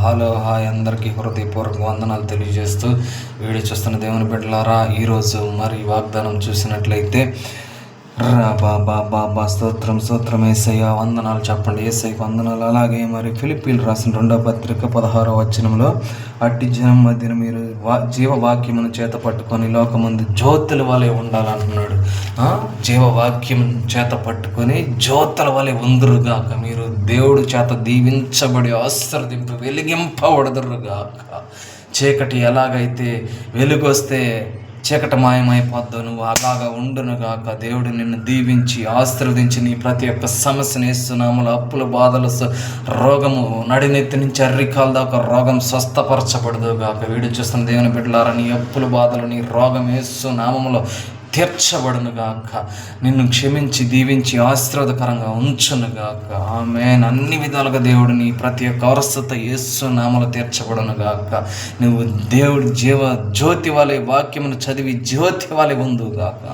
Hello hi అందరికీ హృదయపూర్వక వందనాలు తెలియజేస్తూ వీడియో చూస్తున్న దేవుని బిడ్డలారా, ఈరోజు మరి వాగ్దానం చూసినట్లయితే స్తోత్రం యేసయ్య వందనాలు చెప్పండి. యేసయ్యకు వందనాలు. అలాగే మరి ఫిలిప్పీలు రాసిన 2వ పత్రిక 16వ వచనంలో, అట్టి జనం మధ్యన మీరు జీవవాక్యమును చేత పట్టుకొని లోకమందు జ్యోతుల వలె ఉండాలంటున్నాడు. జీవవాక్యం చేత పట్టుకొని జ్యోతుల వలె ఉందురుగాక. మీరు దేవుడు చేత దీవించబడి ఆశీర్వదింపు వెలిగింపబడదురుగాక. చీకటి ఎలాగైతే వెలుగొస్తే చీకటి మాయమైపోద్దు, నువ్వు అలాగా ఉండునుగాక. దేవుడు నిన్ను దీవించి ఆశీర్వదించి నీ ప్రతి ఒక్క సమస్యను యేసునామములో, అప్పుల బాధలు, రోగము, నడినెత్తి నుంచి అర్రికాల దాకా రోగం స్వస్థపరచబడదుగాక. వీడు చూస్తున్న దేవుని బిడ్డలారా, నీ అప్పుల బాధలు, నీ రోగం యేసునామములో తీర్చబడునుగాక. నిన్ను క్షమించి దీవించి ఆశీర్వాదకరంగా ఉంచునుగాక. ఆమేన్. అన్ని విధాలుగా దేవుడు నీ ప్రతి ఒక్క అవస్థత యేసునామములో తీర్చబడునుగాక. నువ్వు దేవుడి జ్యోతి వలె వాక్యమును చదివి జ్యోతి వలె ఉందుగాక.